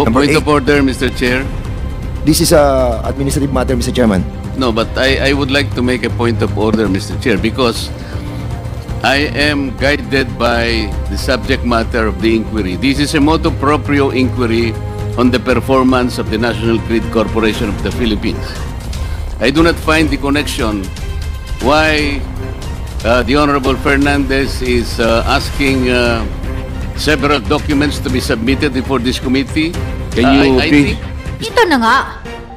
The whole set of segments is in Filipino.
Number Point of 8. order, Mr. Chair. This is a administrative matter, Mr. Chairman. No, but I would like to make a point of order, Mr. Chair, because I am guided by the subject matter of the inquiry. This is a motu proprio inquiry on the performance of the National Grid Corporation of the Philippines. I do not find the connection why the Honorable Fernandez is asking several documents to be submitted before this committee. Can you I please- think Ito na nga,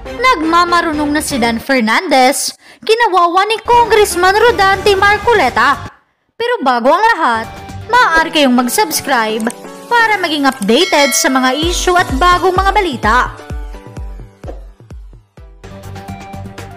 nagmamarunong na si Dan Fernandez, kinawawa ni Congressman Rodante Marcoleta. Pero bago ang lahat, maaari kayong mag-subscribe para maging updated sa mga issue at bagong mga balita.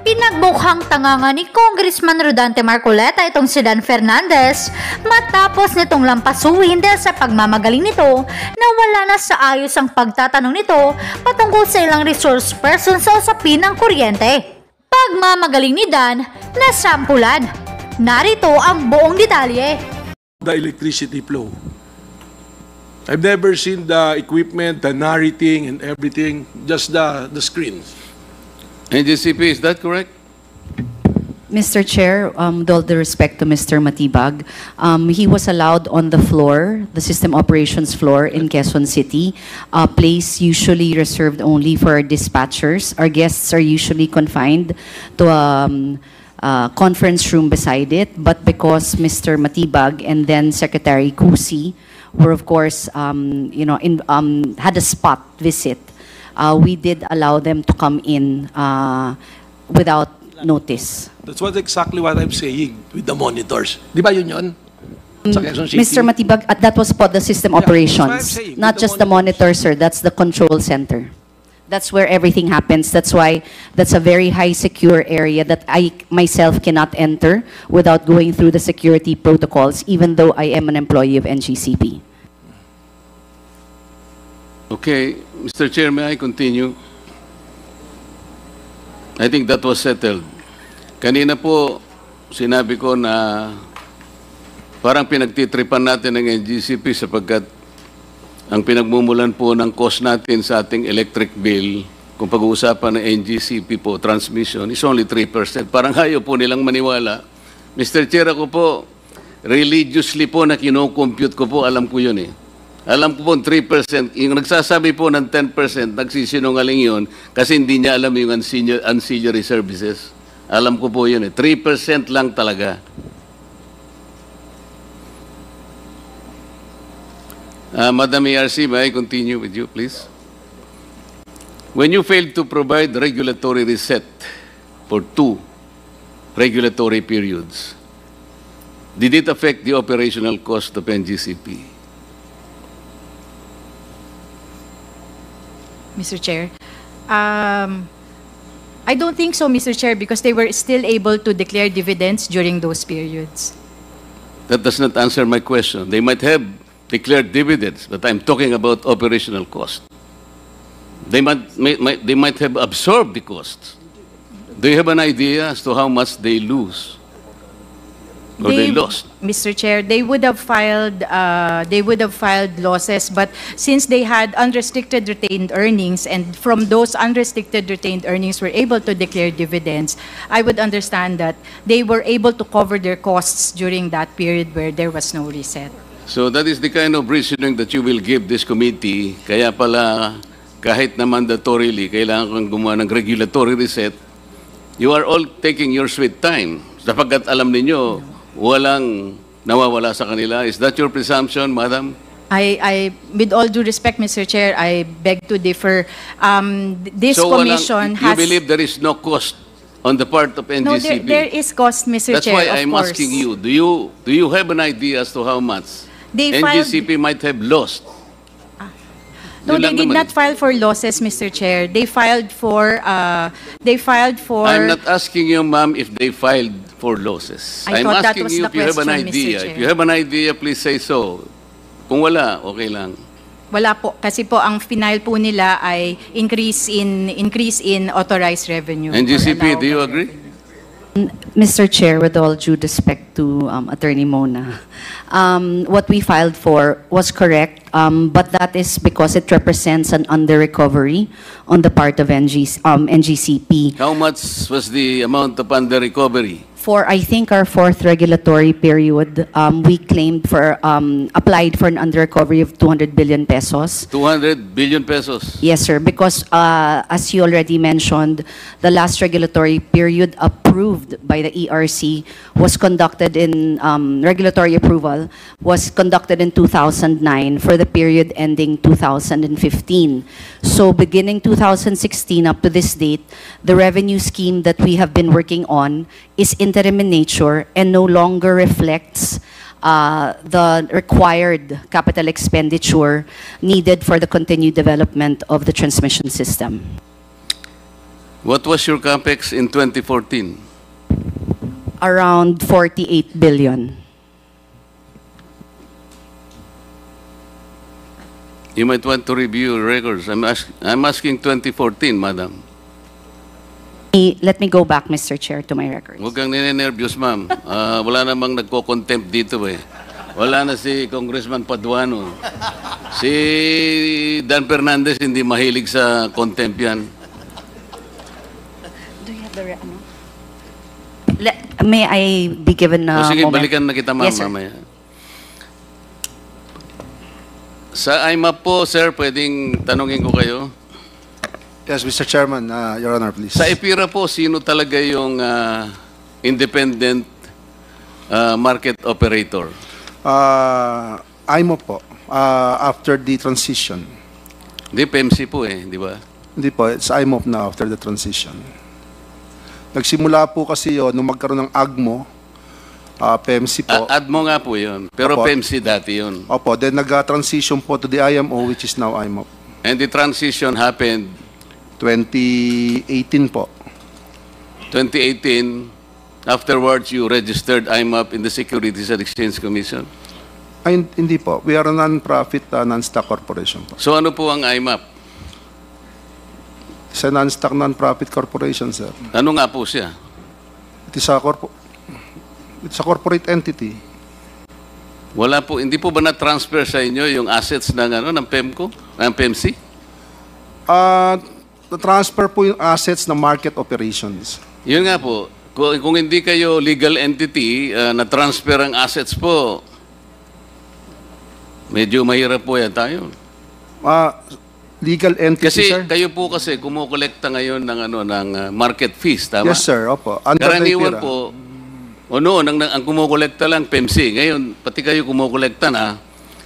Pinagmukhang tanganga ni Congressman Rodante Marcoleta itong si Dan Fernandez matapos nitong lampasuhin dahil sa pagmamagaling nito na wala na sa ayos ang pagtatanong nito patungkol sa ilang resource person sa usapin ng kuryente. Pagmamagaling ni Dan na sampulan. Narito ang buong detalye. The electricity flow. I've never seen the equipment, the narrating and everything, just the screens. NGCP, is that correct? Mr. Chair, with all the respect to Mr. Matibag, he was allowed on the floor, the system operations floor in Quezon City, a place usually reserved only for dispatchers. Our guests are usually confined to a conference room beside it, but because Mr. Matibag and then Secretary Cusi were, of course, had a spot visit, we did allow them to come in without notice. That's exactly what I'm saying with the monitors. Di ba yun? Sa Quezon City? Mr. Matibag, that was for the system Yeah, that's what I'm operations, saying, not with the just the monitor, sir. That's the control center. That's where everything happens. That's why that's a very high secure area that I myself cannot enter without going through the security protocols, even though I am an employee of NGCP. Okay, Mr. Chair, may I continue? I think that was settled. Kanina po, sinabi ko na parang pinagtitripan natin ng NGCP sapagkat ang pinagmumulan po ng cost natin sa ating electric bill, kung pag-uusapan ng NGCP po, transmission, is only 3%. Parang ayaw po nilang maniwala. Mr. Chair, ako po, religiously po na kinocompute ko po, alam ko yun eh. Alam ko po 3%, yung nagsasabi po ng 10%, nagsisinungaling yun kasi hindi niya alam yung ancillary services. Alam ko po yun eh, 3% lang talaga. Madam ARC, may I continue with you, please? When you failed to provide regulatory reset for 2 regulatory periods, did it affect the operational cost of NGCP? Mr. Chair, I don't think so, Mr. Chair, because they were still able to declare dividends during those periods. That does not answer my question. They might have declared dividends, but I'm talking about operational cost. They might have absorbed the costs. Do you have an idea as to how much they lose or they lost? Mr. Chair, they would have filed losses, but since they had unrestricted retained earnings, and from those unrestricted retained earnings were able to declare dividends, I would understand that they were able to cover their costs during that period where there was no reset. So that is the kind of reasoning that you will give this committee. Kaya pala, kahit na mandatorily, kailangan kang gumawa ng regulatory reset. You are all taking your sweet time. Sapagkat alam ninyo, walang nawawala sa kanila. Is that your presumption, Madam? With all due respect, Mr. Chair, I beg to differ. This So commission you has... believe there is no cost on the part of NGCP? No, there is cost, Mr. That's Chair, why of I'm course. asking you, do you have an idea as to how much They filed- NGCP might have lost? No, Yun they lang did naman not file for losses, Mr. Chair. They filed for... I'm not asking you, ma'am, if they filed for losses. I I'm thought that asking was you the if you have an question, Mr. idea. Chair. If you have an idea, please say so. Kung wala, okay lang. Wala po. Kasi po, ang final po nila ay increase in authorized revenue. NGCP, do you agree? Mr. Chair, with all due respect to Attorney Mona, what we filed for was correct. But that is because it represents an under-recovery on the part of NGCP. How much was the amount of under-recovery? For, I think, our fourth regulatory period, we claimed for, applied for an under-recovery of 200 billion pesos. 200 billion pesos. Yes, sir, because as you already mentioned, the last regulatory period approved by the ERC was conducted in, regulatory approval was conducted in 2009 for the period ending 2015. So beginning 2016 up to this date, the revenue scheme that we have been working on is interim in nature and no longer reflects the required capital expenditure needed for the continued development of the transmission system. What was your capex in 2014? Around 48 billion. You might want to review your records. I'm asking 2014, madam. Let me go back, Mr. Chair, to my records. Huwag kang ninenervyos, ma'am. Wala namang nagko-contempt dito eh. Wala na si Congressman Paduano. Si Dan Fernandez hindi mahilig sa contempt yan. Do you have the may I be given a O sige, moment? balikan na kita, ma'am, Yes, sir. mamaya. Sa IMAP po, sir, pwedeng tanungin ko kayo. Yes, Mr. Chairman, Your Honor, please. Sa EPIRA po, sino talaga yung independent market operator? IMO po, after the transition. Hindi, PEMC po eh, di ba? Hindi po, it's IMO na after the transition. Nagsimula po kasi yun, nung magkaroon ng AGMO, PEMC po. ADMO nga po yun, pero Opo. PEMC dati yun. Opo, then nag-transition po to the IMO, which is now IMO. And the transition happened 2018 po. 2018. Afterwards, you registered IMAP in the Securities and Exchange Commission. Ay, hindi po. We are a non-profit, non-stock corporation po. So ano po ang IMAP? It's a non-stock, non-profit corporation, sir. Ano nga po siya? It's a corporate entity. Wala po, hindi po ba na-transfer sa inyo yung assets ng PEMCO, ng PEMC? Na-transfer po yung assets ng market operations. Yun nga po, kung hindi kayo legal entity, na-transfer ang assets po, medyo mahirap po yan tayo. Legal entity, Kasi sir? kayo po kasi kumukolekta ngayon ng market fees, tama? Yes, sir. Opo. Under the Karaniwan IPIRA. po, noon, ang kumukolekta lang PEMC. Ngayon, pati kayo kumukolekta na,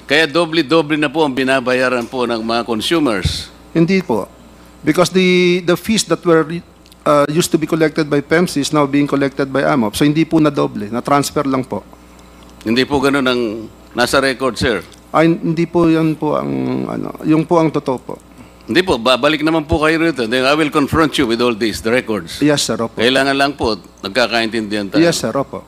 kaya doble-doble na po ang binabayaran po ng mga consumers. Hindi po. Because the fees that were used to be collected by PEMC is now being collected by AMOP. So hindi po na doble. Na-transfer lang po. Hindi po ganun ang nasa record, sir. Ay, hindi po yan po ang, yung po ang totoo po. Hindi po, babalik naman po kayo rito. Then I will confront you with all these, the records. Yes, sir. Opo. Kailangan lang po, nagkakaintindihan tayo. Yes, sir. Opo.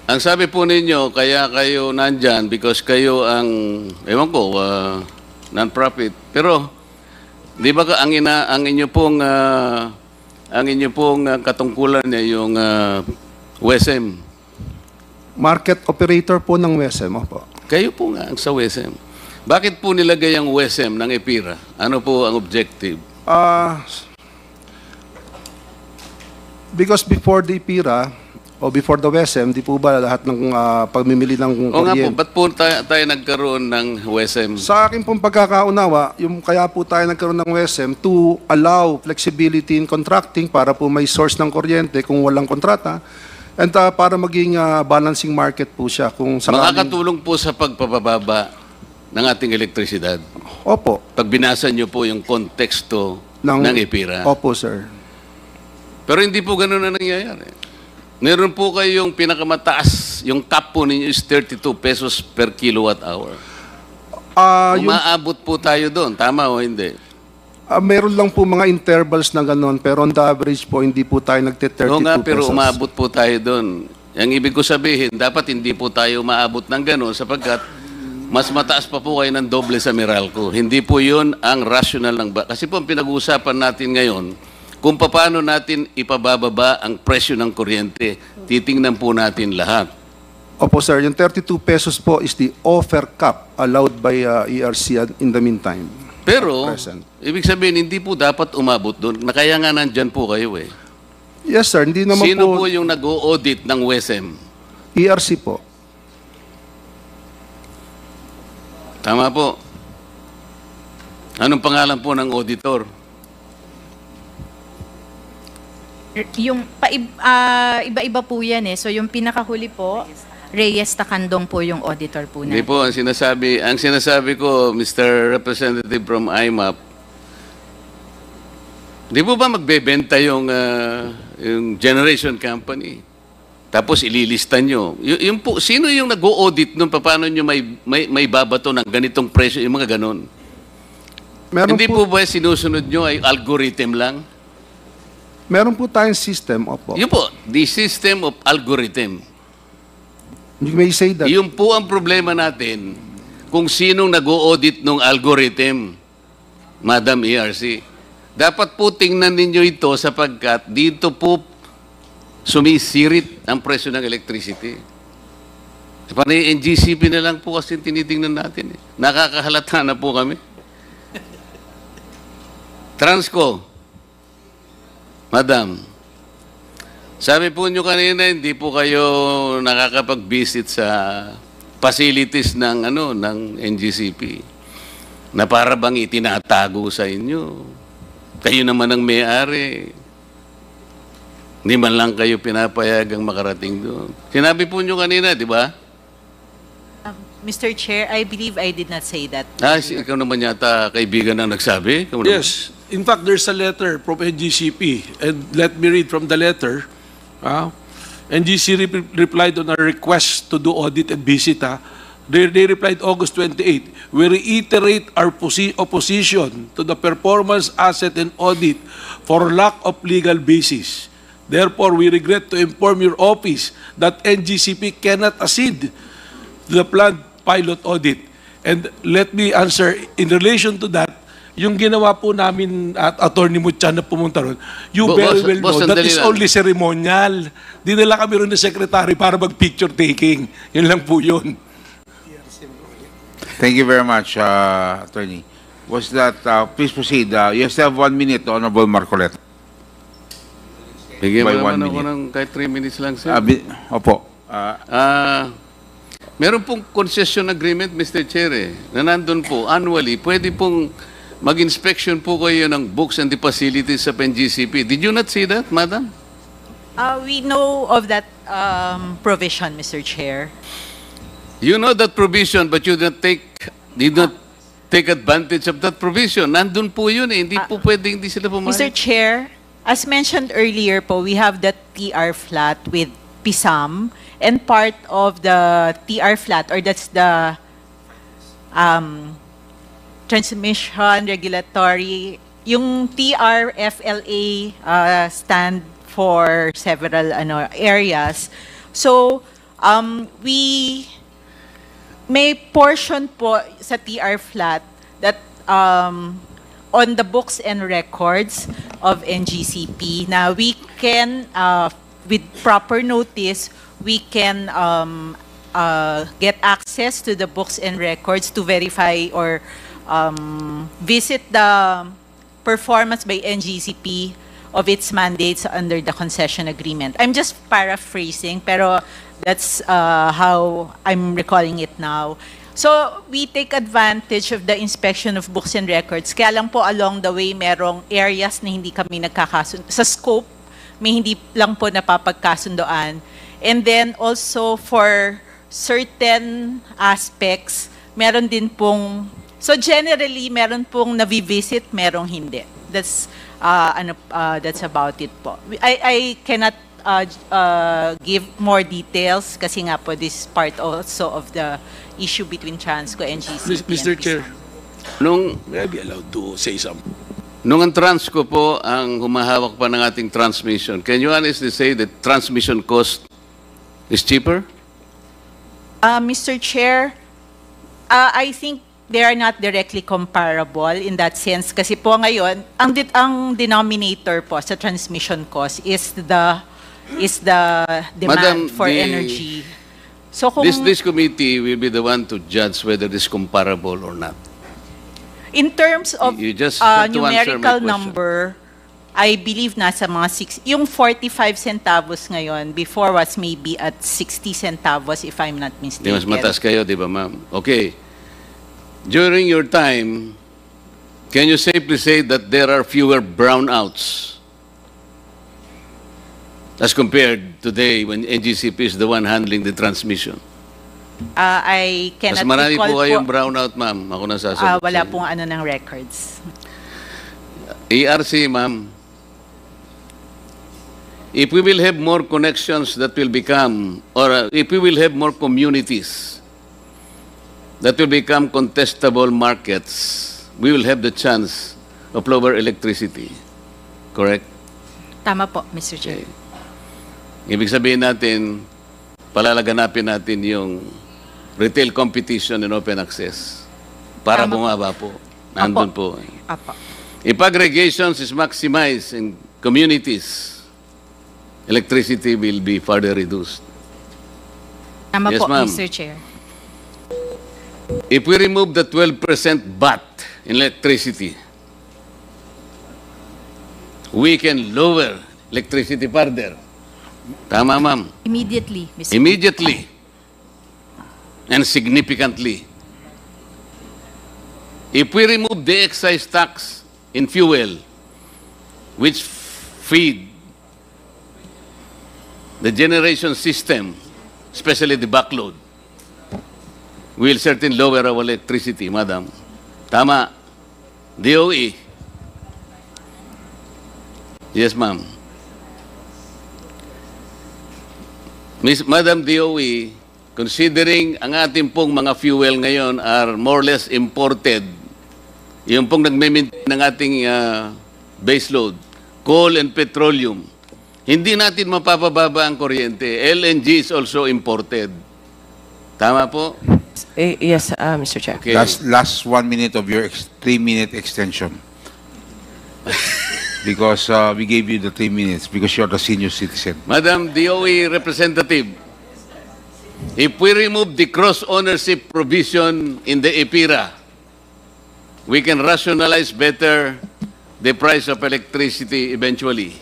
Ang sabi po ninyo, kaya kayo nandyan because kayo ang, ewan ko, non-profit. Pero, di ba ang inyo pong, katungkulan niya yung WSM? Market operator po ng WSM. Opo. Kayo po nga ang sa WSM. Bakit po nilagay ang WSM ng EPIRA? Ano po ang objective? Because before the IPIRA, o before the WSM, di po ba lahat ng pagmimili ng O nga po, kuryente? ba't po tayo nagkaroon ng WSM? Sa akin pong pagkakaunawa, yung kaya po tayo nagkaroon ng WSM to allow flexibility in contracting para po may source ng kuryente kung walang kontrata and para maging balancing market po siya kung sakaling... Makakatulong po sa pagpapababa ng ating elektrisidad. Opo. Pag binasa nyo po yung konteksto ng EPIRA. Opo, sir. Pero hindi po ganun na nangyayari. Meron po kayong pinakamataas, yung cap po ninyo is 32 pesos per kilowatt hour. Umaabot po tayo doon, tama o hindi? Meron lang po mga intervals na gano'n, pero on the average po, hindi po tayo nagte-32 Oo nga, pero pesos. umaabot po tayo doon. Ang ibig ko sabihin, dapat hindi po tayo maabot ng gano'n sapagkat mas mataas pa po kayo ng doble sa Meralco. Hindi po yun ang rational ng... Kasi po ang pinag-uusapan natin ngayon, kung paano natin ipabababa ang presyo ng kuryente, titingnan po natin lahat. Opo sir, yung 32 pesos po is the offer cap allowed by ERC in the meantime. Pero, Present. ibig sabihin, hindi po dapat umabot doon. Kaya nga nandyan po kayo eh. Yes sir, hindi naman Sino po po, yung nag-o-audit ng WESM? ERC po. Tama po. Anong pangalan po ng auditor? Yung iba-iba po yan eh. So yung pinakahuli po, Reyes Tacandong po yung auditor po Hindi natin. po, ang sinasabi ko, Mr. Representative from IMAP, di po ba magbebenta yung generation company? Tapos ililista nyo. Yung po, sino yung nag-o-audit nun? Paano nyo may babato ng ganitong presyo? Yung mga ganon. Meron Hindi po, po ba sinusunod nyo ay algorithm lang? meron po tayong system, opo. Yun po, the system of algorithm. You may say that. Yun po ang problema natin kung sinong nag-o-audit ng algorithm, Madam ERC. Dapat po tingnan ninyo ito sapagkat dito po sumisirit ang presyo ng electricity. Panay NGCP na lang po kasi tinitingnan natin. Nakakahalata na po kami. Transco, Madam, sabi po nyo kanina, hindi po kayo nakakapag-visit sa facilities ng NGCP na para bang itinatago sa inyo. Kayo naman ang may-ari. Hindi man lang kayo pinapayagang makarating doon. Sinabi po nyo kanina, di ba? Mr. Chair, I believe I did not say that. Ikaw naman yata kaibigan na nagsabi? Ikaw naman. Yes. In fact, there's a letter from NGCP, and let me read from the letter. NGC replied on our request to do audit and visit. They replied August 28. We reiterate our opposition to the performance asset and audit for lack of legal basis. Therefore, we regret to inform your office that NGCP cannot accede to the planned pilot audit. And let me answer, in relation to that, yung ginawa po namin at Attorney Mutchan na pumunta ron, you very well know that is only ceremonial. Dinala kami ron ng secretary para mag-picture taking. Yun lang po yun. Thank you very much, Attorney. Was that, please proceed. You still have 1 minute, Honorable Marcoleta. Bigyan mo By naman 1 ako minute. ng kahit 3 minutes lang, sir. Opo. Meron pong concession agreement, Mr. Chair, na nandun po, annually, pwede pong mag-inspection po kayo ng books and the facilities sa NGCP. Did you not see that, Madam? We know of that provision, Mr. Chair. You know that provision, but you did not take advantage of that provision. Nandun po yun eh. Hindi po pwedeng hindi sila pumayag. Mr. Chair, as mentioned earlier po, we have the TR flat with PISAM, and part of the TR flat, or that's the transmission regulatory, yung TRFLA stand for several areas. So, we may portion po sa TR flat that on the books and records of NGCP. Now, we can, with proper notice, we can get access to the books and records to verify or visit the performance by NGCP of its mandates under the concession agreement. I'm just paraphrasing, pero that's how I'm recalling it now. So, we take advantage of the inspection of books and records. Kaya lang po along the way, merong areas na hindi kami nagkakasundo. Sa scope, may hindi lang po napapagkasundoan. And then also for certain aspects, meron din pong, so generally, meron pong navivisit, merong hindi. That's about it po. I cannot give more details kasi nga po this is part also of the issue between Transco and GCP. Mr. Chair, may I be allowed to say something? Nung ang Transco po ang humahawak pa ng ating transmission, can you honestly say that transmission cost is cheaper? Mr. Chair, I think they are not directly comparable in that sense kasi po ngayon, ang denominator po sa transmission cost is the demand Madam, for energy. So kung This committee will be the one to judge whether it is comparable or not. in terms of You just have to answer my numerical question. number, I believe nasa mga 6, yung 45 centavos ngayon, before was maybe at 60 centavos if I'm not Di mistaken. mas mataas kayo, di ba, ma'am? Okay. During your time, can you safely say that there are fewer brownouts as compared today when NGCP is the one handling the transmission? I Mas cannot marami recall po kayong brownout, ma'am. Ako na sasagot. wala sa inyo. pong ano ng records. ERC, ma'am. If we will have more connections that will become, or if we will have more communities that will become contestable markets, we will have the chance of lower electricity. Correct? Tama po, Mr. Chair. Okay. Ibig sabihin natin, palalaganapin natin yung retail competition and open access para Tama po. bumaba po. Nandun po. Apo. If aggregations is maximized in communities, electricity will be further reduced. Tama Yes, po, ma'am. Mr. Chair. If we remove the 12% VAT in electricity, we can lower electricity further. Tama, ma'am. Immediately, Mr. Immediately and significantly. If we remove the excise tax in fuel, which feed the generation system, especially the backload, we will certainly lower our electricity, madam. Tama. DOE. Yes, ma'am. Madam DOE, considering ang ating pong mga fuel ngayon are more or less imported, yung pong nagme-maintain ng ating baseload, coal and petroleum, hindi natin mapapababa ang kuryente. LNG is also imported. Tama po? Yes, Mr. Chair. Okay. Last 1 minute of your 3-minute extension. Because we gave you the 3 minutes because you're the senior citizen. Madam DOE representative, if we remove the cross-ownership provision in the EPIRA, we can rationalize better the price of electricity eventually.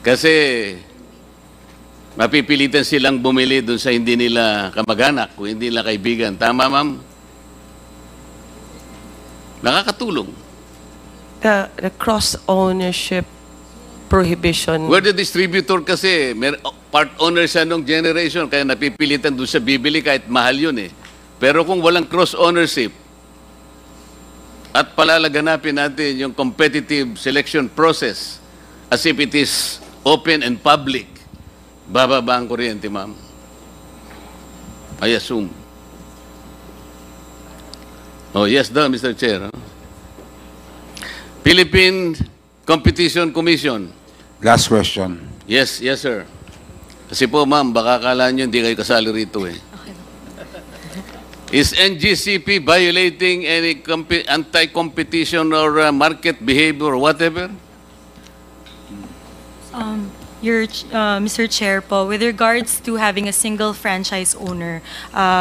Kasi mapipilitan silang bumili dun sa hindi nila kamag-anak, kung hindi nila kaibigan. Tama, ma'am? Nakakatulong. The cross-ownership prohibition. Where the distributor kasi, part owner siya nung generation, kaya napipilitan doon sa bibili kahit mahal yun eh. Pero kung walang cross-ownership, at palalaganapin natin yung competitive selection process as if it is open and public, bababa ang kuryente, ma'am. I assume. Oh, yes daw, Mr. Chair. Huh? Philippine Competition Commission. Last question. Yes, yes, sir. Kasi po, ma'am, baka akala nyo hindi kayo kasali rito eh. Is NGCP violating any anti-competition or market behavior or whatever? Mr. Chair po, with regards to having a single franchise owner,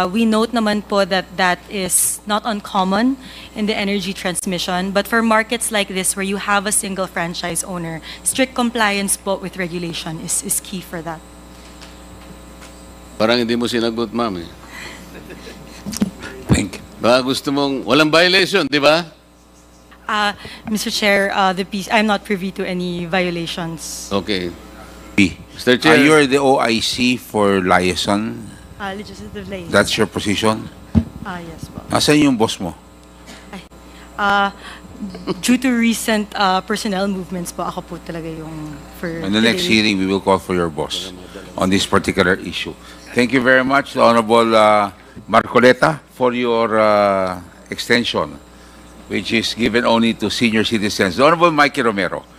we note naman po that that is not uncommon in the energy transmission. But for markets like this where you have a single franchise owner, strict compliance po with regulation is key for that. Parang hindi mo sinagot, ma'am eh. Thank you. Baka gusto mong, walang violation, di ba? Mr. Chair, I'm not privy to any violations. Okay. Mr. Chair. You are the OIC for Liaison. Legislative liaison. That's your position? Yes po. Asan yung boss mo? Due to recent personnel movements po, ako po talaga yung for In the next today. hearing, we will call for your boss on this particular issue. Thank you very much, Honorable Marcoleta, for your extension, which is given only to senior citizens. The Honorable Mikey Romero.